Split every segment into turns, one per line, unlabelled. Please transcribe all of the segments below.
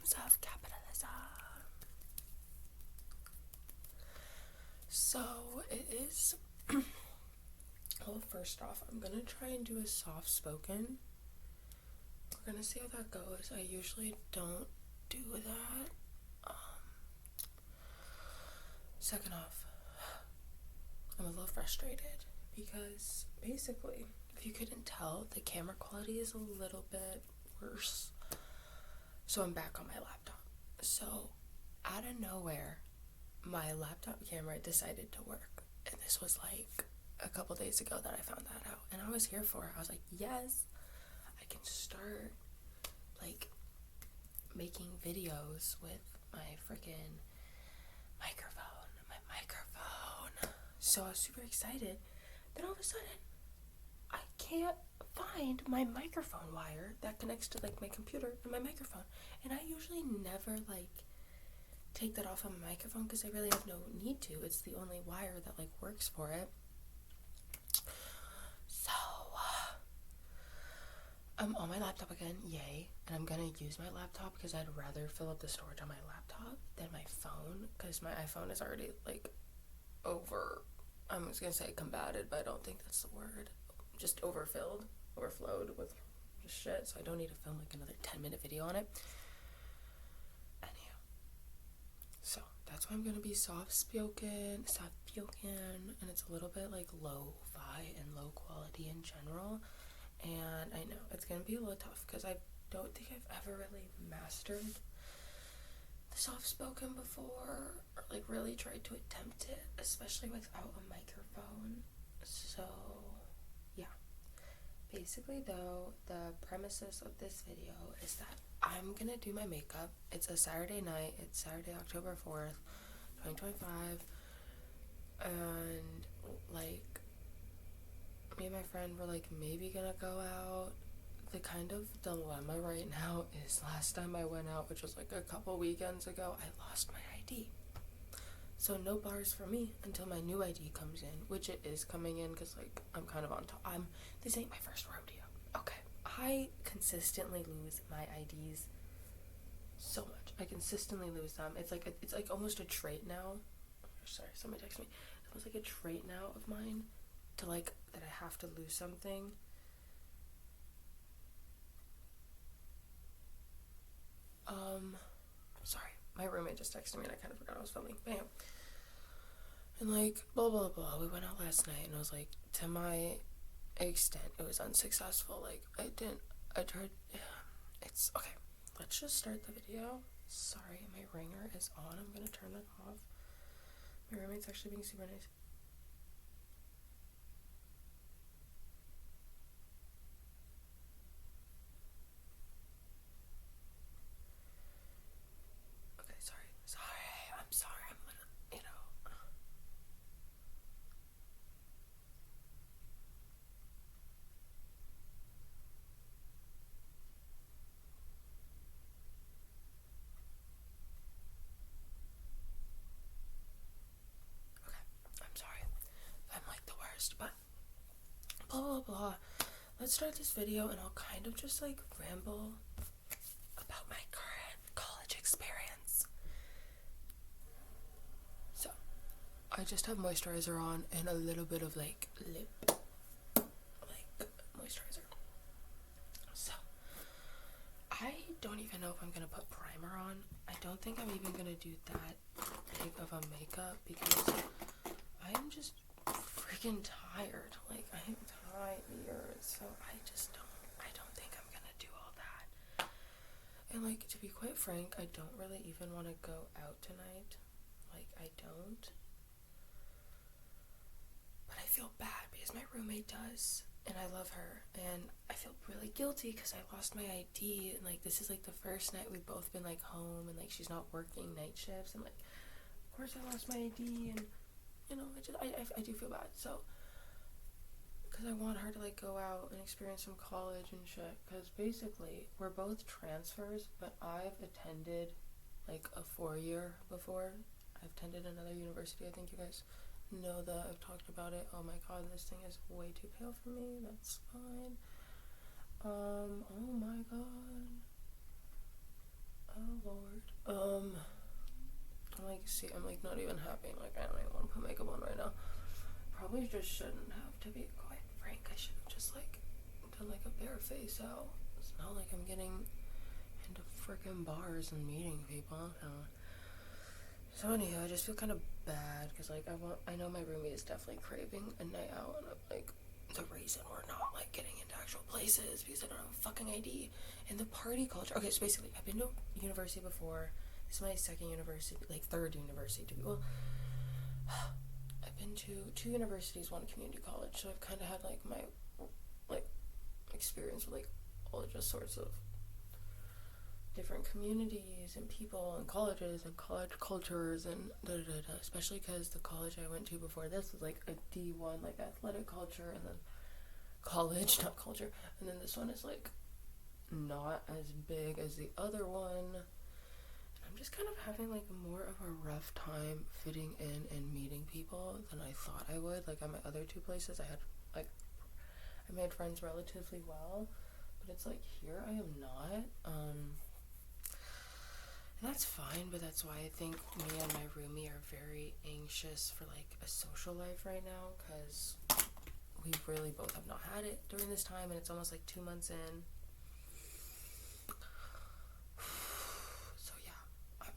victims of capitalism. So it is. Well, first off, I'm gonna try and do a soft spoken. We're gonna see how that goes. I usually don't do that. Second off, I'm a little frustrated because basically, if you couldn't tell, the camera quality is a little bit worse. So I'm back on my laptop. So out of nowhere, my laptop camera decided to work. And this was like a couple days ago that I found that out. And I was here for it. I was like, yes, I can start like making videos with my freaking microphone. So I was super excited. Then all of a sudden, I can't find my microphone wire that connects to like my computer and my microphone. And I usually never like take that off of my microphone because I really have no need to. It's the only wire that like works for it. So I'm on my laptop again, yay. And I'm gonna use my laptop because I'd rather fill up the storage on my laptop than my phone, because my iPhone is already like I was gonna say combated, but I don't think that's the word. Just overflowed with shit, so I don't need to film like another 10-minute video on it. Anyhow, so that's why I'm gonna be soft spoken, and it's a little bit like lo-fi and low quality in general. And I know it's gonna be a little tough because I don't think I've ever really mastered the soft spoken before, or like really tried to attempt it, especially without a microphone. So yeah, basically though, the premises of this video is that I'm gonna do my makeup. It's a Saturday night. It's Saturday, October 4th, 2025, and like me and my friend were like maybe gonna go out. The kind of dilemma right now is last time I went out, which was like a couple weekends ago, I lost my ID. So no bars for me until my new ID comes in, which it is coming in because like I'm kind of on top. This ain't my first rodeo. Okay, I consistently lose my IDs so much. I consistently lose them. It's like almost a trait now. Sorry, somebody texted me. It's almost like a trait now of mine to like that I have to lose something. Sorry, my roommate just texted me and I kind of forgot I was filming. Bam. And like, blah, blah, blah. We went out last night and I was like, to my extent, it was unsuccessful. Like, I tried, it's, okay. Let's just start the video. Sorry, my ringer is on. I'm gonna turn it off. My roommate's actually being super nice. But blah blah blah. Let's start this video and I'll kind of just like ramble about my current college experience. So I just have moisturizer on and a little bit of like lip moisturizer. So I don't even know if I'm gonna put primer on. I don't think I'm even gonna do that big of a makeup because I am just freaking tired. Like, I am tired, so I don't think I'm gonna do all that. And like, to be quite frank, I don't really even want to go out tonight. Like, I don't. But I feel bad because my roommate does, and I love her, and I feel really guilty because I lost my ID, and like, this is like the first night we've both been like home, and like, she's not working night shifts, and like, of course I lost my ID, and you know, I do feel bad, so, because I want her to, like, go out and experience some college and shit, because basically, we're both transfers, but I've attended, like, a 4-year before. I've attended another university. I think you guys know that. I've talked about it. Oh my god, this thing is way too pale for me. That's fine. Oh my god. Oh lord. unhappy. Like, I don't even want to put makeup on right now. Probably just shouldn't have, to be quite frank. I should have just, like, done, like, a bare face out. It's not like I'm getting into freaking bars and meeting people. So anyhow, I just feel kind of bad because, like, I know my roomie is definitely craving a night out, and I'm like, the reason we're not, like, getting into actual places because I don't have a fucking ID. And the party culture. Okay, so basically, I've been to university before. This is my second university, like, third university. Well, I've been to 2 universities, 1 community college, so I've kind of had, like, my, like, experience with, like, all just sorts of different communities and people and colleges and college cultures and especially because the college I went to before this was like a D1 like athletic culture, and then college, not culture, and then this one is like not as big as the other one, and I'm just kind of having like more of a rough time fitting in and meeting people than I thought I would. Like at my other 2 places I made friends relatively well, but it's like here I am not. And that's fine, but that's why I think me and my roomie are very anxious for, like, a social life right now, because we really both have not had it during this time, and it's almost, like, 2 months in. So, yeah,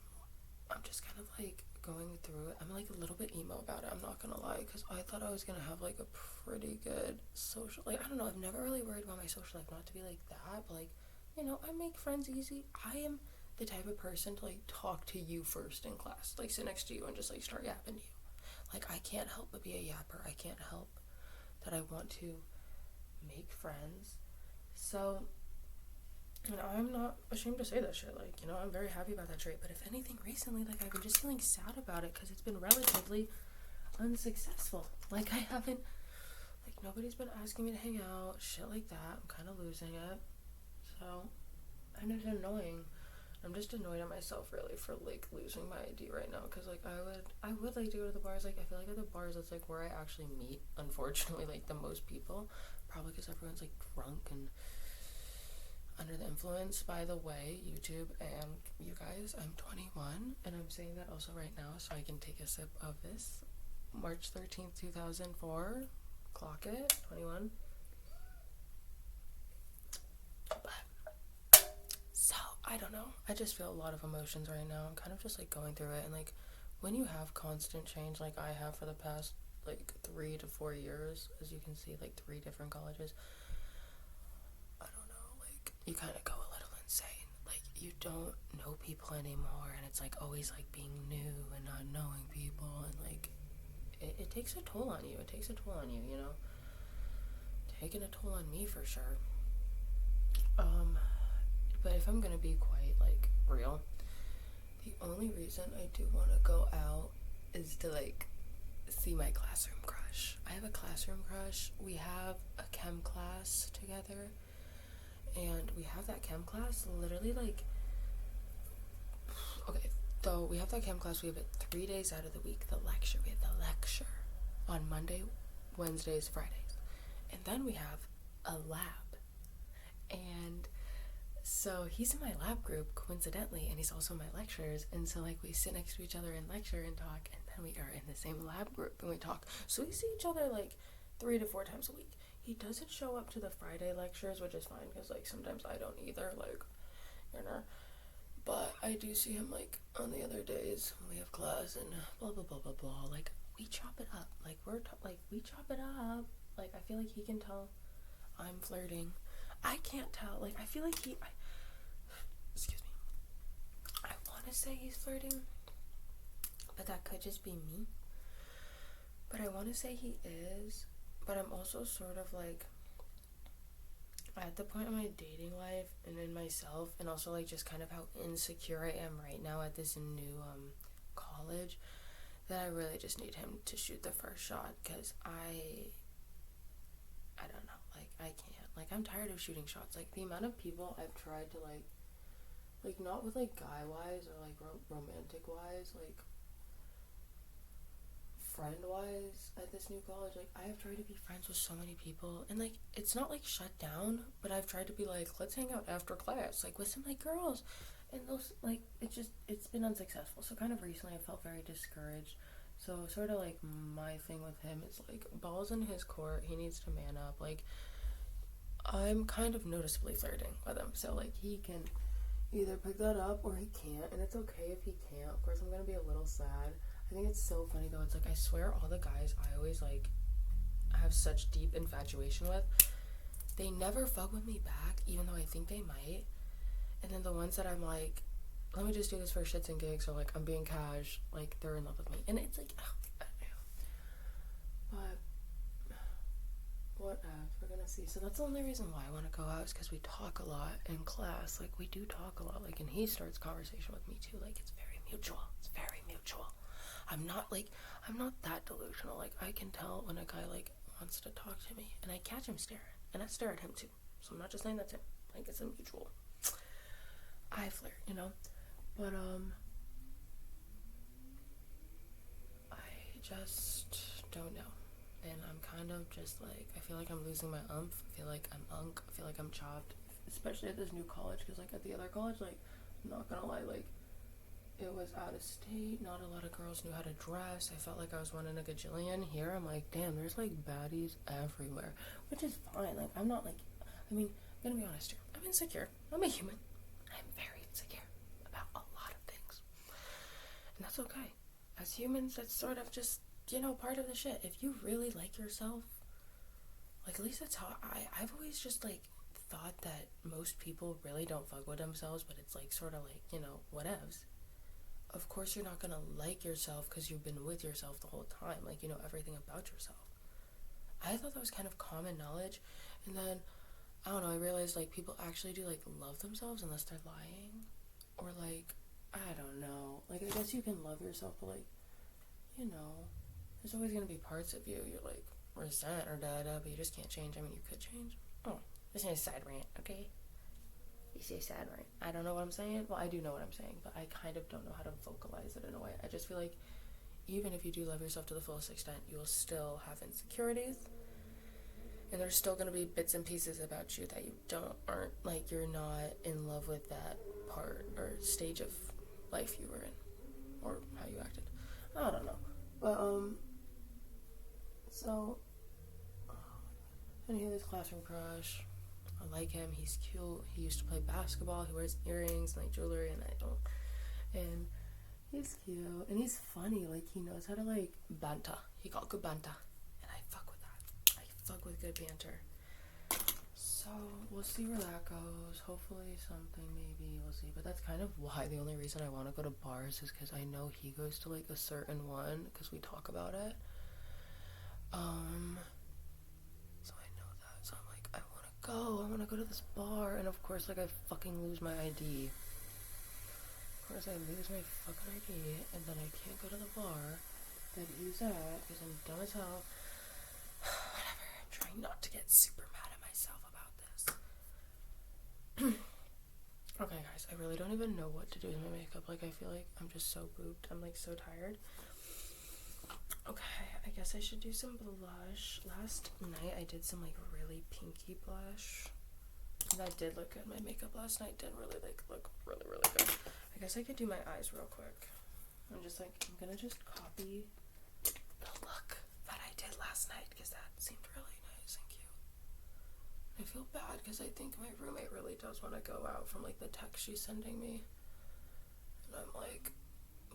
I'm just kind of, like, going through it. I'm, like, a little bit emo about it, I'm not gonna lie, because I thought I was gonna have, like, a pretty good social, like, I don't know, I've never really worried about my social life, not to be like that, but, like, you know, I make friends easy. I am the type of person to, like, talk to you first in class, like, sit next to you and just, like, start yapping to you. Like, I can't help but be a yapper. I can't help that I want to make friends. So, you know, I'm not ashamed to say that shit. Like, you know, I'm very happy about that trait. But if anything, recently, like, I've been just feeling sad about it because it's been relatively unsuccessful. Like, I haven't, like, nobody's been asking me to hang out, shit like that. I'm kind of losing it. So, and it's annoying. I'm just annoyed at myself, really, for, like, losing my ID right now, because, like, I would like to go to the bars. Like, I feel like at the bars, that's, like, where I actually meet, unfortunately, like, the most people, probably because everyone's, like, drunk and under the influence. By the way, YouTube and you guys, I'm 21, and I'm saying that also right now, so I can take a sip of this. March 13th, 2004, clock it, 21. I don't know. I just feel a lot of emotions right now. I'm kind of just, like, going through it. And, like, when you have constant change, like I have for the past, like, 3 to 4 years, as you can see, like, 3 different colleges, I don't know, like, you kind of go a little insane. Like, you don't know people anymore, and it's, like, always, like, being new and not knowing people, and, like, it takes a toll on you. It takes a toll on you, you know? Taking a toll on me, for sure. But if I'm gonna be quite, like, real, the only reason I do want to go out is to, like, see my classroom crush. I have a classroom crush. We have a chem class together, and we have that chem class literally, like, okay, so we have that chem class, we have it 3 days out of the week, we have the lecture on Monday, Wednesdays, Fridays, and then we have a lab, and so he's in my lab group, coincidentally, and he's also in my lectures, and so, like, we sit next to each other and lecture and talk, and then we are in the same lab group and we talk. So we see each other, like, 3 to 4 times a week. He doesn't show up to the Friday lectures, which is fine, because, like, sometimes I don't either, like, you know, but I do see him, like, on the other days when we have class and blah, blah, blah, blah, blah. Like, we chop it up. Like, we chop it up. Like, I feel like he can tell I'm flirting. I can't tell. Like, I feel like excuse me. I want to say he's flirting, but that could just be me. But I want to say he is, but I'm also sort of, like, at the point in my dating life and in myself, and also, like, just kind of how insecure I am right now at this new, college, that I really just need him to shoot the first shot, because I don't know, like, I can't. Like, I'm tired of shooting shots. Like, the amount of people I've tried to, like, not with, like, guy-wise or, like, romantic-wise, like, friend-wise at this new college. Like, I have tried to be friends with so many people, and, like, it's not, like, shut down, but I've tried to be, like, let's hang out after class, like, with some, like, girls, and those, like, it's been unsuccessful. So kind of recently I felt very discouraged So sort of like my thing with him is like balls in his court. He needs to man up. Like I'm kind of noticeably flirting with him, so like he can either pick that up or he can't, and it's okay if he can't. Of course, I'm gonna be a little sad. I think it's so funny though. It's like I swear all the guys I always like have such deep infatuation with, they never fuck with me back, even though I think they might. And then the ones that I'm like, let me just do this for shits and gigs, or like I'm being cash, like they're in love with me, and it's like, oh, I don't know. But what else? We're gonna see. So that's the only reason why I want to go out is because we talk a lot in class. Like we do talk a lot. Like, and he starts conversation with me too. Like it's very mutual. It's very mutual. I'm not that delusional. Like I can tell when a guy like wants to talk to me, and I catch him staring, and I stare at him too. So I'm not just saying that's him. Like it's a mutual eye flare, you know. But I just don't know. And I'm kind of just like, I feel like I'm losing my umph. I feel like I'm unk. I feel like I'm chopped. Especially at this new college, because like at the other college, like, I'm not gonna lie, like, it was out of state. Not a lot of girls knew how to dress. I felt like I was one in a gajillion. Here, I'm like, damn, there's like baddies everywhere. Which is fine. Like, I'm not like, I mean, I'm gonna be honest here. I'm insecure. I'm a human. I'm very insecure about a lot of things. And that's okay. As humans, that's sort of just, you know, part of the shit. If you really like yourself, like at least that's how I've always just like thought that most people really don't fuck with themselves, but it's like sort of like, you know, whatevs. Of course you're not gonna like yourself because you've been with yourself the whole time, like, you know, everything about yourself. I thought that was kind of common knowledge, and then I don't know, I realized like people actually do like love themselves unless they're lying, or like, I don't know, like I guess you can love yourself, but like, you know, there's always gonna be parts of you you're like resent or da-da, but you just can't change. I mean, you could change. Oh, this is a side rant, okay? You say sad rant. I don't know what I'm saying. Well, I do know what I'm saying, but I kind of don't know how to vocalize it in a way. I just feel like even if you do love yourself to the fullest extent, you will still have insecurities, and there's still gonna be bits and pieces about you that you aren't like, you're not in love with that part or stage of life you were in, or how you acted. I don't know, but so and he had this classroom crush. I like him. He's cute. He used to play basketball. He wears earrings and like jewelry, and I don't. And he's cute and he's funny. Like he knows how to like banter. He got good banter, and I fuck with that. I fuck with good banter. So we'll see where that goes. Hopefully something, maybe we'll see. But that's kind of why the only reason I want to go to bars is because I know he goes to like a certain one because we talk about it. So I know that. So I'm like, I want to go to this bar, and of course, like, I fucking lose my ID. Of course, I lose my fucking ID, and then I can't go to the bar that he's at, because I'm dumb as hell. Whatever, I'm trying not to get super mad at myself about this. Okay, guys, I really don't even know what to do with my makeup. Like, I feel like I'm just so booped. I'm, like, so tired. Okay, I guess I should do some blush. Last night I did some like really pinky blush, and that did look good. My makeup last night did really like look really good. I guess I could do my eyes real quick. I'm gonna just copy the look that I did last night because that seemed really nice and cute. I feel bad because I think my roommate really does want to go out from like the text she's sending me, and I'm like,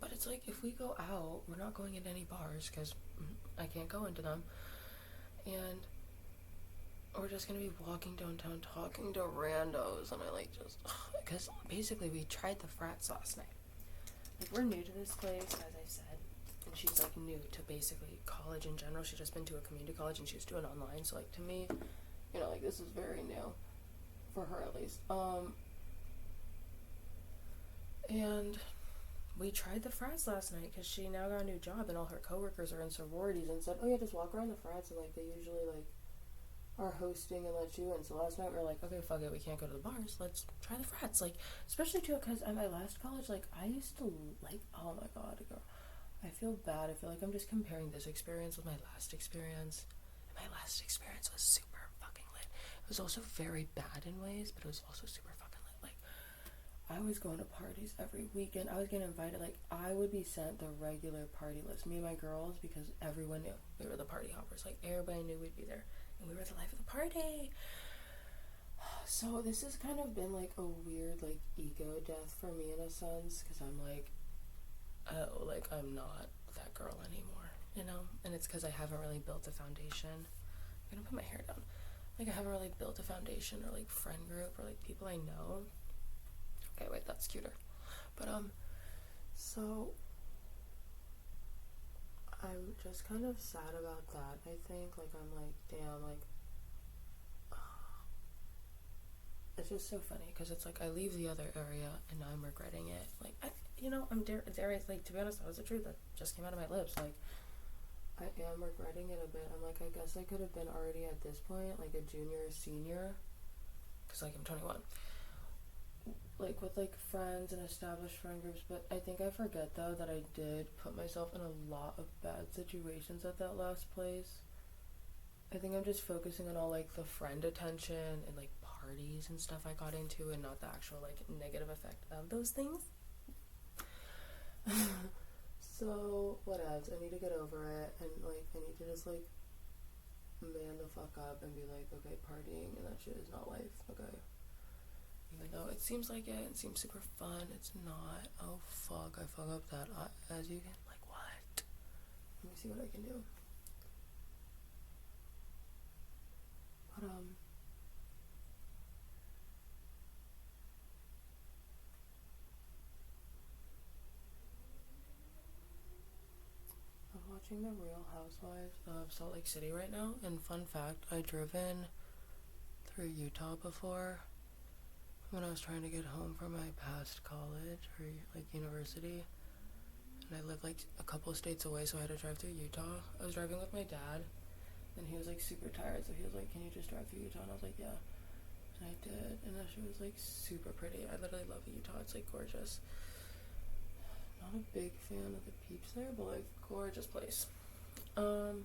but it's like, if we go out, we're not going into any bars because I can't go into them, and we're just gonna be walking downtown talking to randos, and I like just, because basically we tried the frats last night. Like, we're new to this place, as I said, and she's like new to basically college in general. She's just been to a community college and she was doing online, so like to me, you know, like this is very new for her at least. And we tried the frats last night because she now got a new job and all her coworkers are in sororities, and said, oh yeah, just walk around the frats, and like they usually like are hosting and let you in. So last night we were like, okay, fuck it, we can't go to the bars, let's try the frats. Like, especially too because at my last college, like I used to like, oh my god, girl, I feel bad. I feel like I'm just comparing this experience with my last experience. And my last experience was super fucking lit. It was also very bad in ways, but it was also super fucking lit. Like, I was going to parties every weekend. I was getting invited. Like, I would be sent the regular party list. Me and my girls, because everyone knew we were the party hoppers. Like, everybody knew we'd be there. And we were the life of the party. So this has kind of been, like, a weird, like, ego death for me in a sense. Because I'm like, oh, like, I'm not that girl anymore, you know? And it's because I haven't really built a foundation. I'm gonna put my hair down. Like, I haven't really built a foundation or, like, friend group or, like, people I know. Okay, wait, that's cuter. But, so I'm just kind of sad about that, I think. Like, I'm like, damn, like, it's just so funny, because it's like, I leave the other area, and now I'm regretting it. Like, I'm like, to be honest, that was the truth that just came out of my lips. Like, I am regretting it a bit. I'm like, I guess I could have been already at this point, like, a junior or senior, because, like, I'm 21. Like, with, like, friends and established friend groups, but I think I forget, though, that I did put myself in a lot of bad situations at that last place. I think I'm just focusing on all, like, the friend attention and, like, parties and stuff I got into, and not the actual, like, negative effect of those things. So, what else? I need to get over it, and, like, I need to just, like, man the fuck up and be like, okay, partying and that shit is not life, okay? Even though it seems like it seems super fun, it's not. Oh, fuck, I fuck up that, as you can, like, what? Let me see what I can do. But, I'm watching The Real Housewives of Salt Lake City right now, and fun fact, I've driven through Utah before when I was trying to get home from my past college or, like, university, and I lived, like, a couple of states away, so I had to drive through Utah. I was driving with my dad, and he was, like, super tired, so he was like, can you just drive through Utah? And I was like, yeah. And I did, and that shit was, like, super pretty. I literally love Utah. It's, like, gorgeous. Not a big fan of the peeps there, but, like, gorgeous place. Anyhow,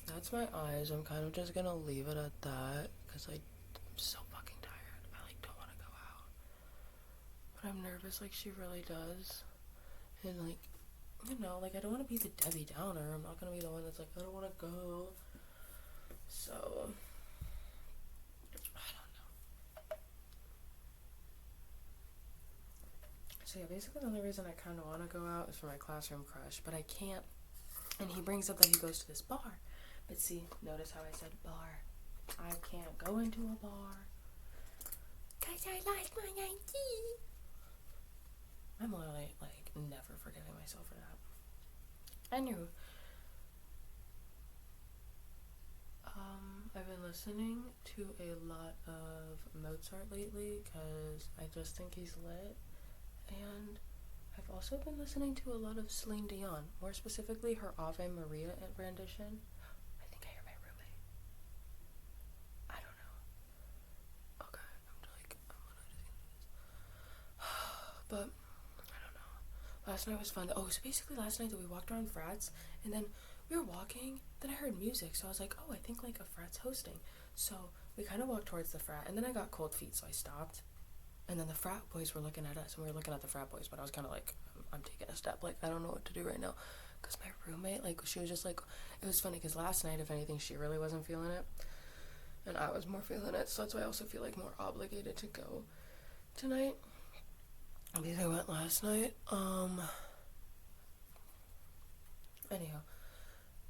that's my eyes. I'm kind of just gonna leave it at that, because I'm so fucking tired. I, like, don't want to go out. But I'm nervous, like, she really does. And, like, you know, like, I don't want to be the Debbie Downer. I'm not gonna be the one that's like, I don't want to go. So, I don't know. So, yeah, basically the only reason I kind of want to go out is for my classroom crush, but I can't. And he brings up that he goes to this bar. But see, notice how I said bar. I can't go into a bar, because I lost my ID. I'm literally, like, never forgiving myself for that. Anywho, I've been listening to a lot of Mozart lately, because I just think he's lit. And I've also been listening to a lot of Celine Dion, more specifically her Ave Maria rendition. I think I hear my roommate. I don't know. Okay, I'm literally just gonna do this. But, I don't know. Last night was fun. Oh, so basically last night that we walked around Frats, and then we were walking, then I heard music, so I was like, oh, I think, like, a Frat's hosting. So we kind of walked towards the Frat, and then I got cold feet, so I stopped. And then the frat boys were looking at us, and we were looking at the frat boys, but I was kind of like, I'm taking a step, like, I don't know what to do right now, because my roommate, like, she was just like, it was funny, because last night, if anything, she really wasn't feeling it, and I was more feeling it, so that's why I also feel, like, more obligated to go tonight, because I went last night. Anyhow,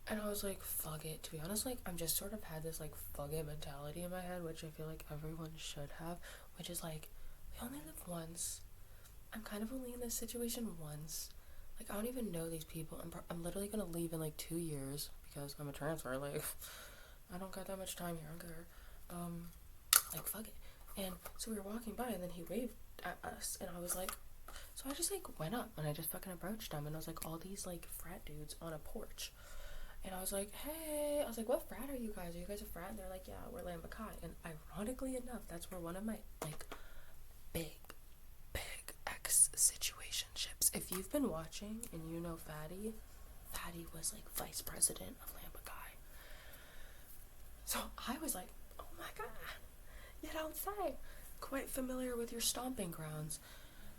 and I was like, fuck it. To be honest, like, I'm just sort of had this, like, fuck it mentality in my head, which I feel like everyone should have, which is like, we only live once. I'm kind of only in this situation once. Like, I don't even know these people. I'm literally gonna leave in, like, 2 years, because I'm a transfer. Like, I don't got that much time here. I'm good. Like, fuck it. And so we were walking by, and then he waved at us, and I was like, so I just, like, went up, and I just fucking approached him, and I was like, all these, like, frat dudes on a porch. And I was like, hey, I was like, what frat are you guys? Are you guys a frat? And they're like, yeah, we're Lambda Chi. And ironically enough, that's where one of my, like, big ex-situationships. If you've been watching and you know Fatty was, like, vice president of Lambda Chi. So I was like, oh my god, you don't say. quite familiar with your stomping grounds.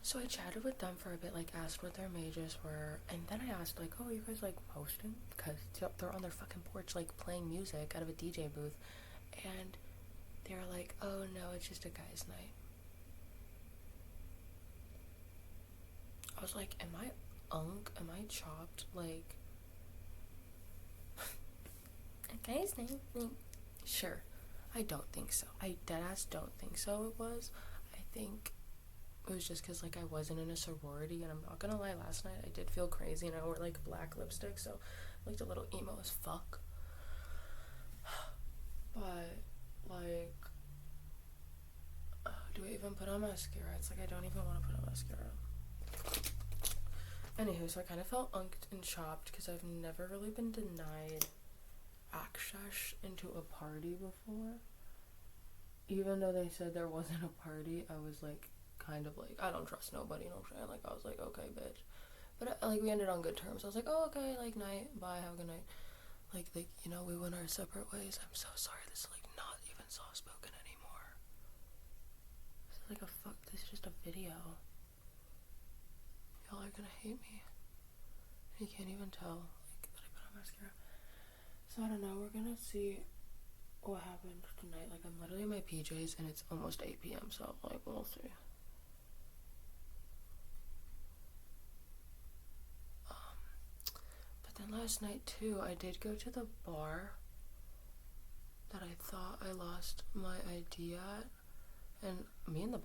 So I chatted with them for a bit, like asked what their majors were, and then I asked like, oh, are you guys like hosting? Because they're on their fucking porch like playing music out of a DJ booth, and they were like, oh no, it's just a guys' night. I was like, am I am I chopped? Like, a guys' night? Sure. I don't think so. I deadass don't think so it was. I think it was just because, like, I wasn't in a sorority, and I'm not gonna lie, last night I did feel crazy, and I wore, like, black lipstick, so I looked a little emo as fuck. But, like, do I even put on mascara? It's like I don't even want to put on mascara. Anywho, so I kind of felt unked and chopped because I've never really been denied access into a party before. Even though they said there wasn't a party, I was like, kind of like, I don't trust nobody, you know what I'm saying? Like, I was like, okay, bitch. But, like, we ended on good terms. I was like, oh, okay, like, night, bye, have a good night. Like, you know, we went our separate ways. I'm so sorry, this is, like, not even soft-spoken anymore. This is like this is just a video. Y'all are gonna hate me. You can't even tell, like, that I put on mascara. So, I don't know, we're gonna see what happened tonight. Like, I'm literally in my PJs, and it's almost 8 p.m., so, like, we'll see. But then last night, too, I did go to the bar that I thought I lost my ID at. And me and the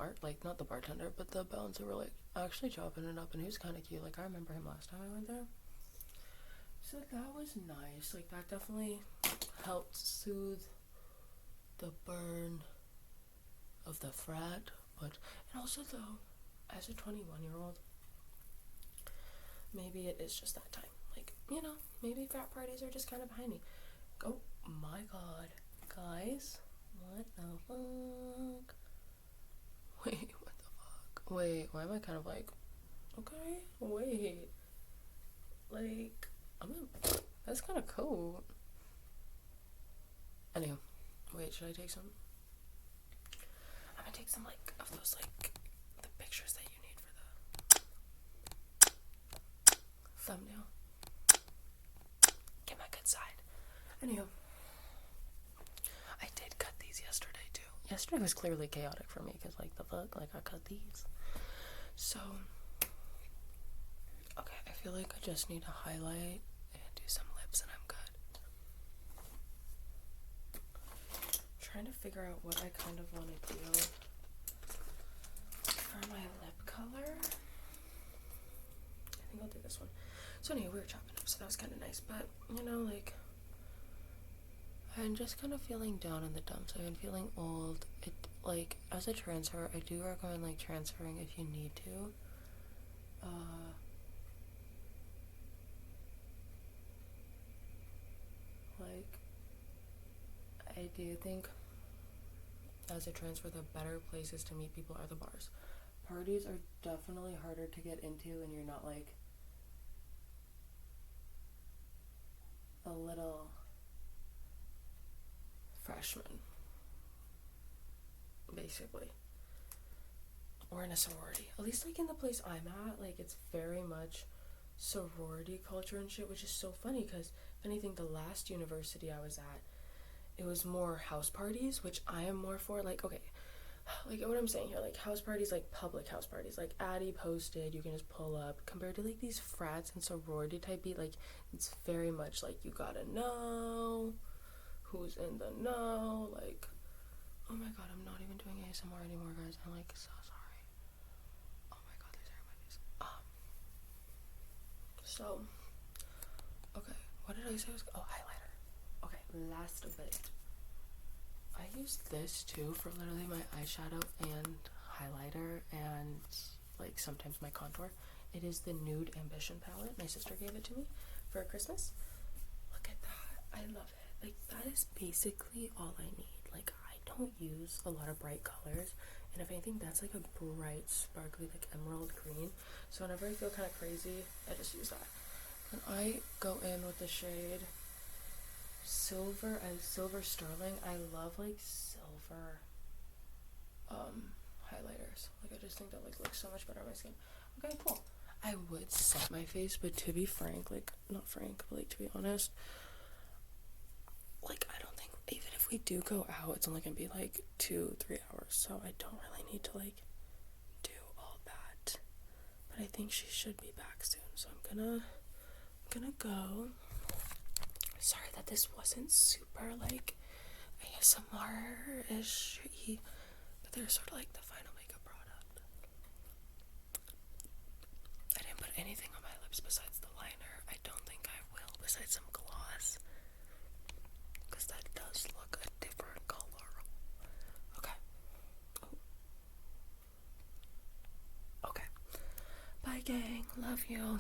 not the bartender, but the bouncer were, like, actually chopping it up, and he was kind of cute. Like, I remember him last time I went there. So that was nice. Like, that definitely helped soothe the burn of the frat. And also, though, as a 21-year-old, maybe it is just that time. Like, you know, maybe frat parties are just kind of behind me. Oh, my God. Guys, what the fuck? Wait, what the fuck? Wait, why am I kind of like, okay, wait. Like, that's kind of cool. Anyway, wait, should I take some? I'm gonna take some, like, of those, like, the pictures that you need for the thumbnail. Get my good side. Anywho, I did cut these yesterday, too. Yesterday was clearly chaotic for me, because, like, the fuck, like, I cut these. So, okay, I feel like I just need to highlight and do some lips, and I'm good. Trying to figure out what I kind of want to do for my lip color. I think I'll do this one. So anyway, we were chopping up, so that was kind of nice. But, you know, like, I'm just kind of feeling down in the dumps. I've been feeling old. It, like, as a transfer, I do recommend, like, transferring if you need to. Like, I do think as a transfer, the better places to meet people are the bars. Parties are definitely harder to get into when you're not, like, a little freshman, basically, or in a sorority. At least, like, in the place I'm at, like, it's very much sorority culture and shit, which is so funny because, if anything, the last university I was at, it was more house parties, which I am more for. Like, okay, like, what I'm saying here, like, house parties, like, public house parties, like, Addie posted, you can just pull up, compared to, like, these frats and sorority type beat, like, it's very much, like, you gotta know who's in the know, like, oh my God, I'm not even doing ASMR anymore, guys, I'm, like, so sorry. Oh my God, these are my face. So, okay, what did I say was, highlighter. Okay, last bit. I use this too for literally my eyeshadow and highlighter and, like, sometimes my contour. It is the Nude Ambition palette. My sister gave it to me for Christmas. Look at that. I love it. Like, that is basically all I need. Like, I don't use a lot of bright colors, and if anything, that's like a bright, sparkly, like, emerald green. So whenever I feel kind of crazy, I just use that. And I go in with the shade Silver Sterling. I love, like, silver just think that like looks so much better on my skin. Okay, cool. I would set my face, but to be frank, like not frank, but like to be honest, like I don't think even if we do go out, it's only gonna be like 2-3 hours, so I don't really need to like do all that. But I think she should be back soon, so I'm gonna go. Sorry that this wasn't super like ASMR-ish, but they're sort of like the final makeup product. I didn't put anything on my lips besides the liner. I don't think I will, besides some gloss, because that does look a different color. Okay. Oh. Okay. Bye, gang. Love you.